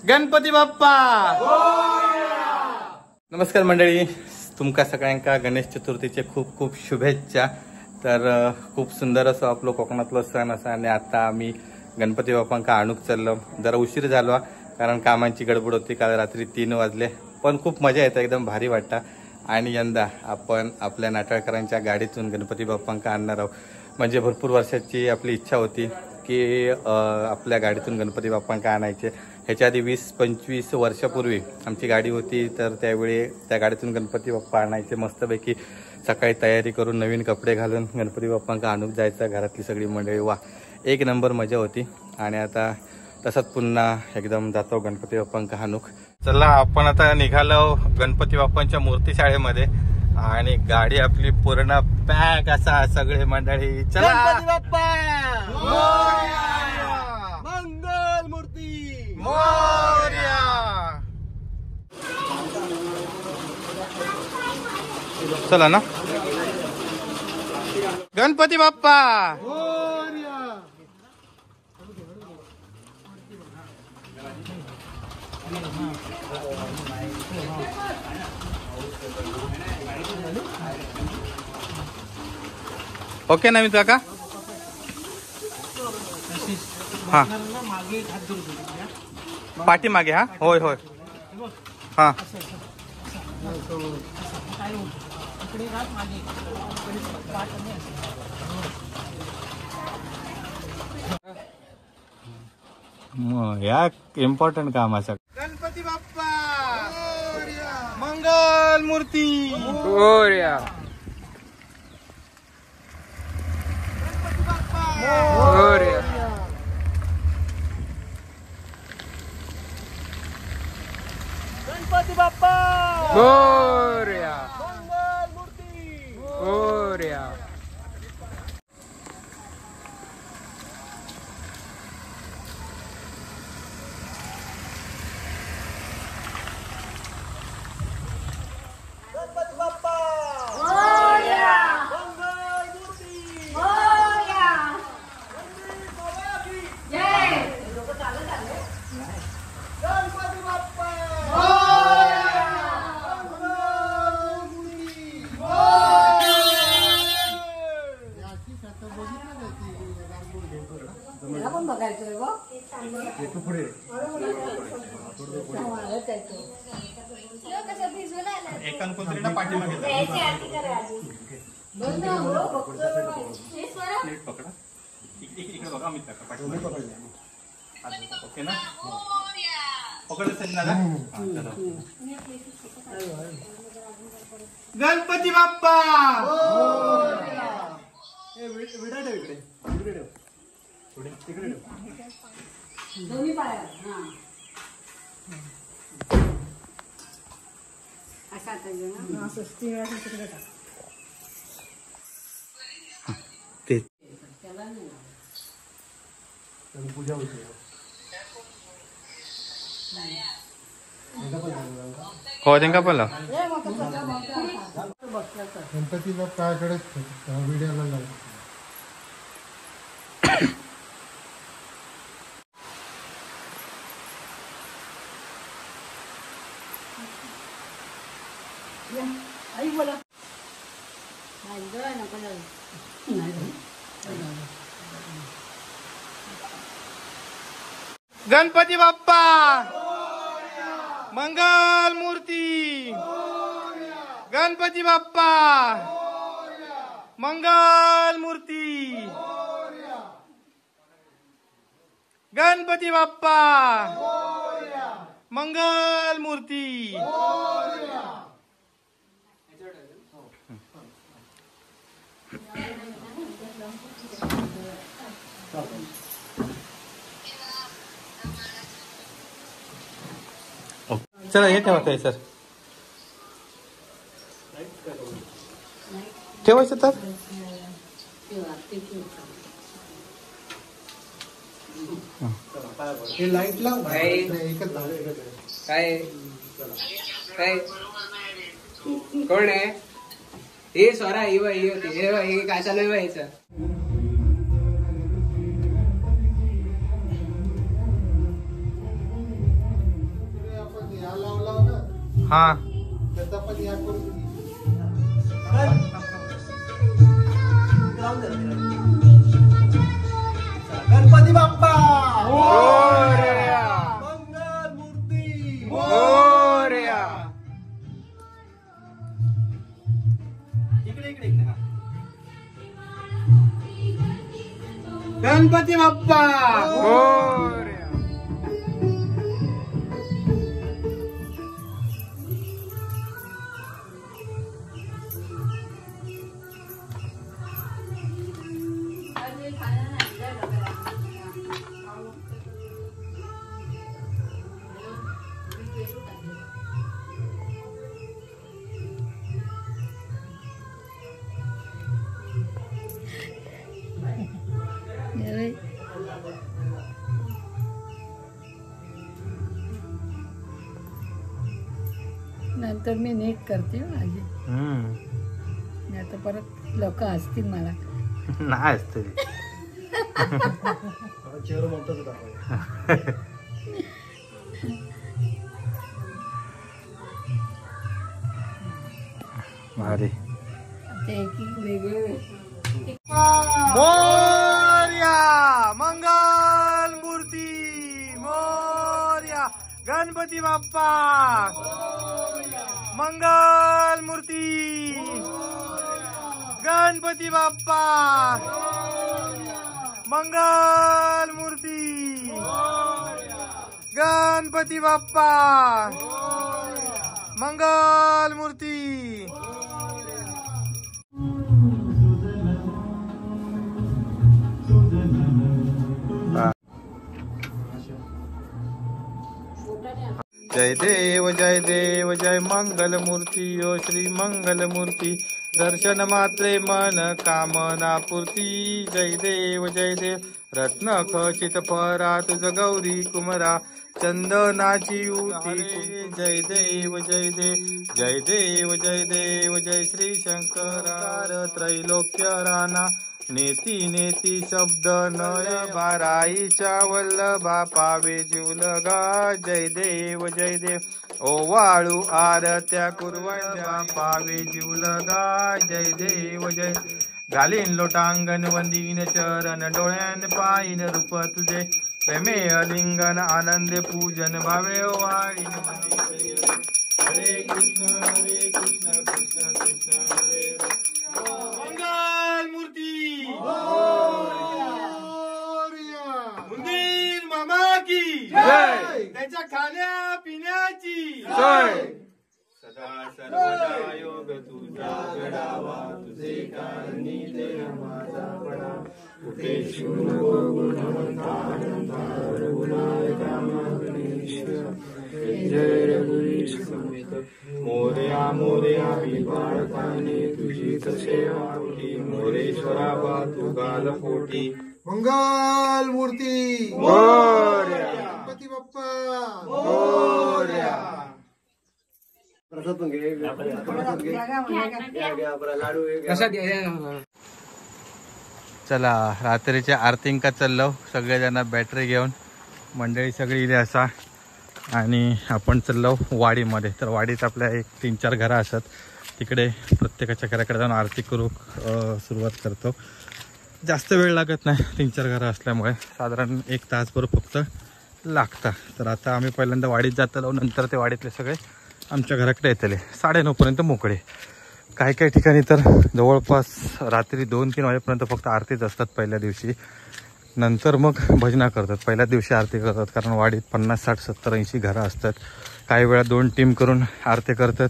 गणपती बाप्पा। नमस्कार मंडळी, तुमका सगळ्यांका गणेश चतुर्थीचे खूप खूप शुभेच्छा। तर खूप सुंदर असं आपलं कोकणातलं सण असा आणि आता आम्ही गणपती बाप्पांका आणूक चाललो। जरा उशीर झाला कारण कामांची गडबड होती, काल रात्री 3 वाजले, पण खूप मजा येते, एकदम भारी वाटतं। आणि यंदा आपण आपल्या नाटककारांच्या गाडीतून गणपती बाप्पांका आणणार आहोत। म्हणजे भरपूर वर्षाची आपली इच्छा होती की आपल्या गाडीतून गणपती बाप्पांका आणायचे। ह्याच्या आधी 20-25 वर्षापूर्वी आमची गाडी होती, तर त्यावेळी त्या गाडीतून गणपती बाप्पा आणायचे। मस्तपैकी सकाळी तयारी करून नवीन कपडे घालून गणपती बाप्पांका आणूक जायचं, घरातली सगळी मंडळी। वा, एक नंबर मजा होती। आणि आता तसंच पुन्हा एकदम जातो गणपती बाप्पांका आणूक। चला, आपण आता निघालो गणपती बाप्पांच्या मूर्ती शाळेमध्ये आणि गाडी आपली पूर्ण पॅक असा सगळे मंडळी। चला, गणपती बाप्पा मंगल मूर्ती मोरया। चला ना, गणपती बाप्पा। ओके नमित काका। हा, पाठी मागे। हा, होय होय। हा, या इम्पॉर्टंट काम असं। गणपती बाप्पा मंगल मूर्ती मोरया। मोरया। गणपती बाप्पा मोरया। मंगल मूर्ती मोरया। गणपती बाप्पा मोरया। मंगल मूर्ती मोरया। मंदिर बाबाजी जय। गणपती बाप्पा मोरया। मंगल मूर्ती मला पण बघायचंय गो। कसं भिजवून आलं एकांकोत्रीला पाठीमागे जा। याची आरती करा आधी। बघ ना, हो, बघतो. हे स्वरा. नीट पकडा। इकडे बघा, अमित काका पाठीमागे पकडले। ओके ना, पकड असेल ना। गणपती बाप्पा विडा ठेव इकडे, इकडे ठेव, पुढे तिकडे ठेव। दोन्ही पाया। हा, असा पाहिजे ना, असं स्टील तिकडे टाक। ते त्याला नाही आणि पूजा होते। हो देंगा पडला। गणपती बाप्पाकडे व्हिडिओला लाव। आई बोला नाही ग, नको जाऊ। नाही गणपती बाप्पा मंगल मूर्ती। गणपती बाप्पा मंगल मूर्ती। गणपती बाप्पा मंगल मूर्ती। चला, हे ठेवायचं सर, ठेवायचं तर। हे लाईट लाव। काय काय कोण आहे हे? स्वरा ही बाई होती। हे काय चालू आहे बाईचं? हा चपाती ह्या करून दिली. गणपती बाप्पा मोरया. मंगल मूर्ती मोरया. इकडे इकडे इकडे हा. गणपती बाप्पा मोरया. नंतर मी नीट करते माझी, नाही तर परत लोक हसतील मला. नाही तरी चेहरा मोठाच दाखवायचा. भारी. ते एक वेगळे मोरया मंगल मूर्ती मोरया. गणपती बाप्पा मंगल मूर्ती. गणपती बाप्पा मंगल मूर्ती. गणपती बाप्पा मंगल मूर्ती. जय देव जय देव जय मंगल मूर्ती ओ श्री मंगल मूर्ती. दर्शन मात्रे मन कामना पूर्ती. जय देव रत्न खचित परा तुझ गौरी कुमरा चंदनाची उती. जय देव जय देव जय श्री शंकरा. त्रैलोक्य राणा नेती नेती शब्द नय बाराईच्या वल्लभा पावे जीवलगा. जय देव ओवाळू आरत्या कुर्वंजा पावे जीवलगा. जय देव घालीन लोटांगण वंदीन चरण डोळ्यान पायीन रूप तुझे. प्रेमे अलिंगन आनंदे पूजन भावे वाळीन. हरे कृष्ण कृष्ण कृष्ण हरे मंगल मूर्ती. मंदिर मामा की जय. त्याच्या खाण्या पिण्याची जय. सदा सर्वदा योग तुझा घडावा. तुझे कारणी देह माझा पडा. कुठे शिव गुणवंता अनंता रघुनायका गणेश्वर. जय रघुवीर समेत मोरया मोरया बाळकाने तुझीच सेवा होती. मोरेश्वरा बा तू गाल पोटी. मंगल मूर्ती मोरया. गणपती बाप्पा मोरया. प्रसाद पण घे. लाडू कशात द्यायचा? चला रात्रीच्या आरतींका चाललो सगळेजण बॅटरी घेऊन. मंडळी सगळी इथे असा आणि आपण चाललो वाडीमध्ये. तर वाडीत आपल्या एक 3-4 घरं असतात. तिकडे प्रत्येकाच्या घराकडे जाऊन आरती करू सुरुवात करतो. जास्त वेळ लागत नाही 3-4 घरं असल्यामुळे. साधारण 1 तासभर फक्त लागता. तर आता आम्ही पहिल्यांदा वाडीत जातो. नंतर ते वाडीतले सगळे आमच्या घराकडे येतले. 9:30पर्यंत मोकळे. काही काही ठिकाणी तर जवळपास रात्री 2-3 वाजेपर्यंत फक्त आरतीच असतात पहिल्या दिवशी. नंतर मग भजना करतात. पहिल्या दिवशी आरती करतात कारण वाडीत 50, 60, 70, 80 घरं असतात. काही वेळा 2 टीम करून आरती करतात.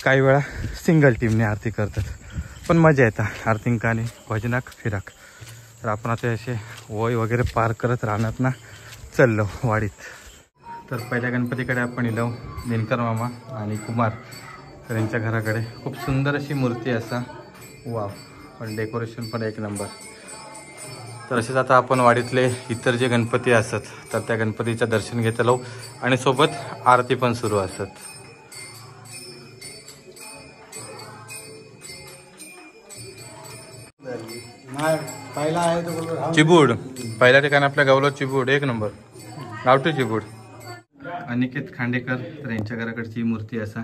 काही वेळा सिंगल टीमने आरती करतात. पण मजा येतात आरतींका आणि भजनाक फिराक. तर आपण आता असे वय वगैरे पार करत राहणार ना चाललो वाडीत. तर पहिल्या गणपतीकडे आपण इलो दिनकर मामा आणि कुमार तर यांच्या घराकडे. खूप सुंदर अशी मूर्ती असा. वाव. पण डेकोरेशन पण एक नंबर. तर असेच आता आपण वाडीतले इतर जे गणपती असतात तर त्या गणपतीचं दर्शन घेतलो आणि सोबत आरती पण सुरू असतात. पहिला आहे तो चिबूड पहिल्या ठिकाणी आपल्या गावला चिबूड एक नंबर. गावठी चिबूड. अनिकेत खांडेकर तर यांच्या घराकडची मूर्ती असा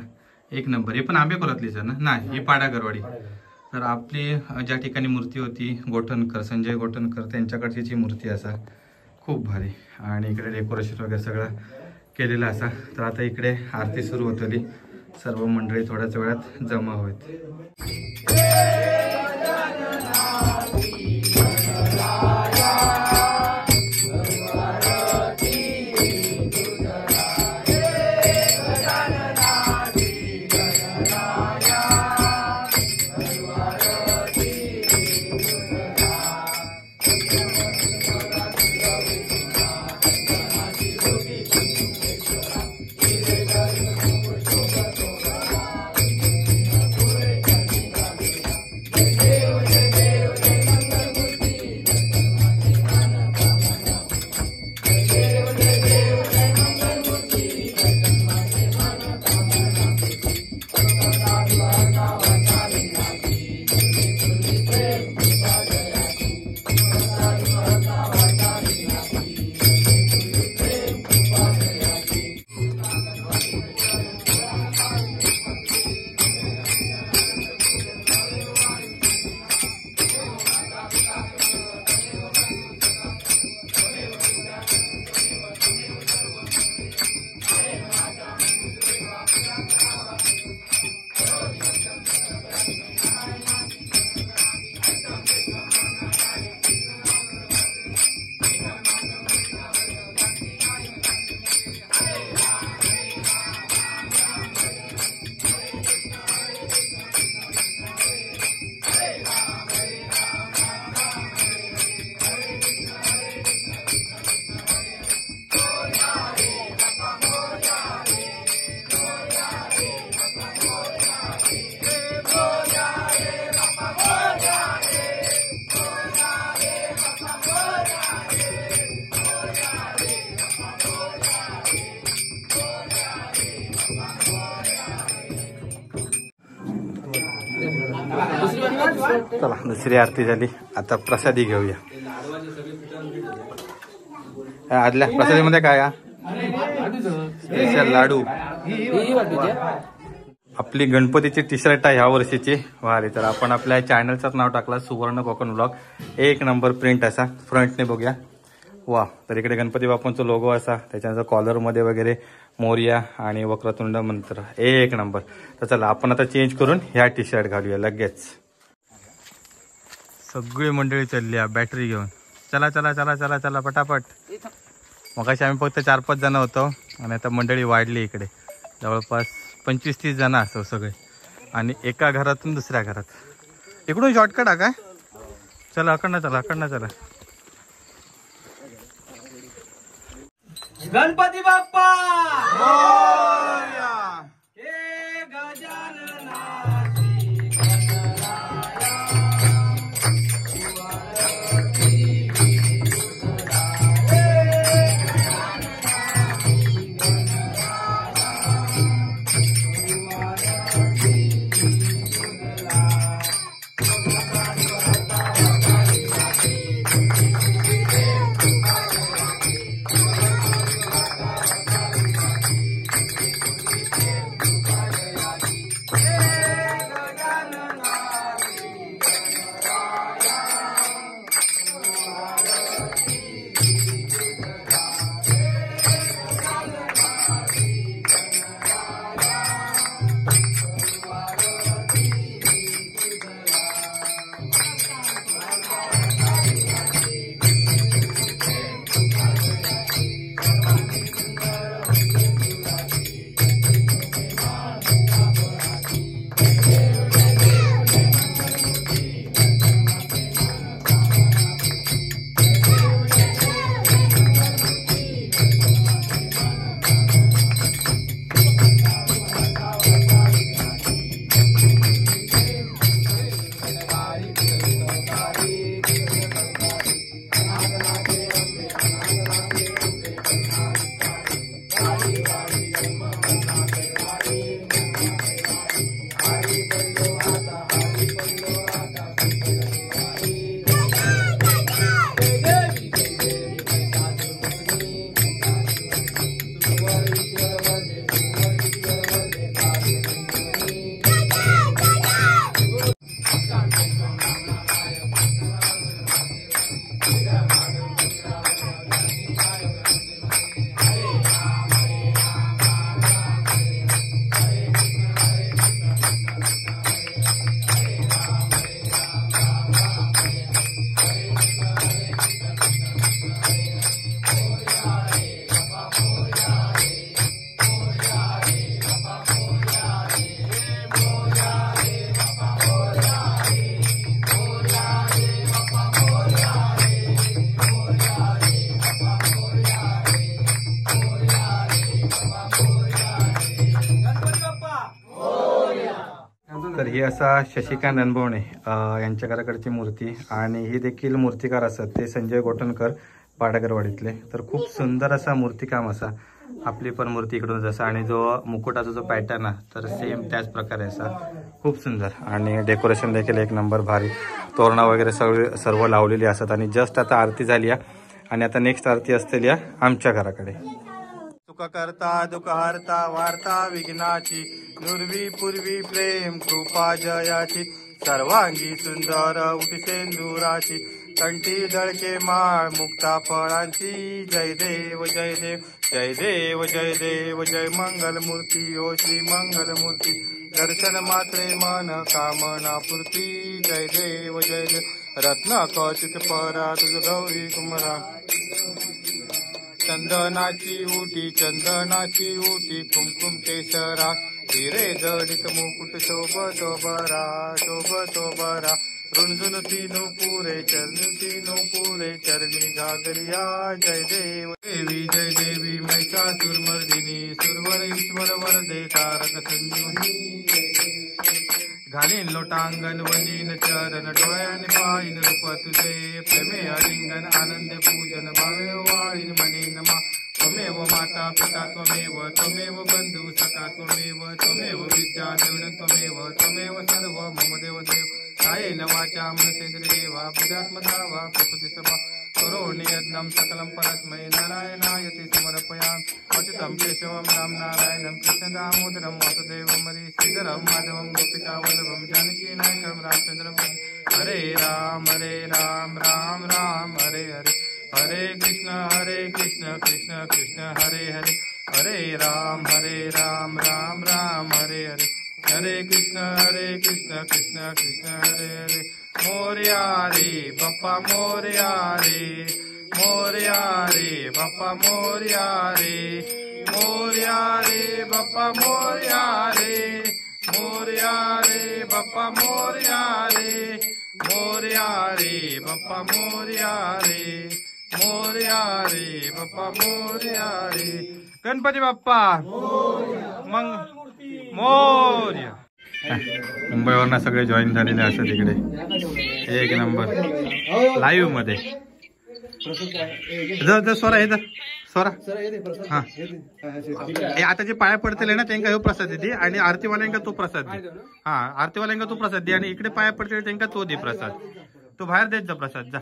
एक नंबर. हे पण आंबे खोलातलीच आहे ना? नाही, ही पाडागरवाडी. तर आपली ज्या ठिकाणी मूर्ती होती गोठणकर, संजय गोठणकर, त्यांच्याकडची जी मूर्ती असा खूप भारी. आणि इकडे डेकोरेशन वगैरे सगळं केलेलं असा. तर आता इकडे आरती सुरू होतली. सर्व मंडळी थोड्याच वेळात जमा होत. चला दुसरी आरती झाली. आता प्रसादी घेऊया. आदल्या प्रसादीमध्ये काय स्पेशल लाडू. आपली गणपतीची टी शर्ट आहे ह्या वर्षीची वारी. तर आपण आपल्या चॅनलचंच नाव टाकलं सुवर्ण कोकण ब्लॉग. एक नंबर प्रिंट असा फ्रंटने बघूया. वा. तर इकडे गणपती बाप्पांचा लोगो असा, त्याच्यानंतर कॉलरमध्ये वगैरे मोरया आणि वक्रतुंड मंत्र. एक नंबर. तर चला आपण आता चेंज करून ह्या टी शर्ट घालूया लगेच. सगळी मंडळी चालली आहे बॅटरी घेऊन. चला चला चला चला चला पटापट. मगाशी आम्ही फक्त 4-5 जण होतो आणि आता मंडळी वाढली. इकडे जवळपास 25-30 जण असतो सगळे. आणि एका घरातून दुसऱ्या घरात. इकडून शॉर्टकट आहे काय? चला अकडनं चला अकडनं चला. गणपती बाप्पा तर ही असा शशिकांत अनभवणे यांच्या घराकडची मूर्ती आणि ही देखील मूर्तिकार असतात ते संजय गोटणकर पाडागरवाडीतले. तर खूप सुंदर असा मूर्तिकाम असा आपली पण मूर्ती इकडून जसा आणि जो मुकुटाचा जो पॅटर्न आहे तर सेम त्याच प्रकारे असा खूप सुंदर आणि डेकोरेशन देखील एक नंबर भारी. तोरणा वगैरे सर्व लावलेली असतात आणि जस्ट आता आरती झाली आणि आता नेक्स्ट आरती असलेली आमच्या घराकडे. सुख करता दुःख हरता वार्ता विघ्नाची नुर्वी पूर्वी प्रेम कृपा जयाची सर्वांगी सुंदर उठी सेंदुराची कंठी जळके माळ मुक्ता फळांची जय देव जय देव जय देव जय देव जय मंगल मूर्ती ओ श्री मंगल मूर्ती दर्शन मात्रे मन कामना पूर्ती जय देव जय देव रत्न कौचित परा तुझ गौरी कुमरा चंदनाची उटी कुमकुम केशरा हिरे जडित मुकुट शोभतो बरा रुंजुन तीनो पुरे चरणी घागरिया जय देवी महिषासुरमर्दिनी सुरवर ईश्वर वरदे तारक संजीवनी घालीन लोटांगण वंदीन चरण डोळ्याने पाहिन रूप तुझे प्रेमे अलिंगन आनंद पूजन भावे वाळीन मनी नमा त्वमेव माता पिता त्वमेव बंधू सखा त्वमेव विद्या देवण त्वमेव सर्व मम देव कायेन वाचा मनसेंद्रियेवा बुद्धात्मना वा प्रकृती सभा करोमि यज्ञं सकलं परस्मै नारायणायति समर्पयामि अच्युतं केशवं राम नारायणं कृष्ण दामोदरं वासुदेवं हरि श्रीधरं माधवं गोपिकावल्लभं जानकीनायकं रामचन्द्रं हरे राम राम राम हरे हरे हरे कृष्ण कृष्ण कृष्ण हरे हरे हरे राम राम राम हरे हरे हरे कृष्ण कृष्ण कृष्ण हरे हरे मोरया रे बाप्पा मोरया रे बाप्पा मोरया रे बाप्पा मोरया रे बाप्पा मोरया रे बाप्पा मोरया रे गणपती बाप्पा मग मोरया. मुंबईवरनं सगळे जॉईन झालेले असतात तिकडे एक नंबर लाईव्ह मध्ये. जर स्वरा हे स्वरा हा हे आता जे पाया पडतील ना त्यांना ह्यो प्रसाद दे आणि आरतीवाल्यांका तो प्रसाद दे. हा आरतीवाल्यांका तो प्रसाद दे आणि इकडे पाया पडतील त्यांना तो दे प्रसाद. तो बाहेर देत जा प्रसाद जा.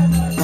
Hare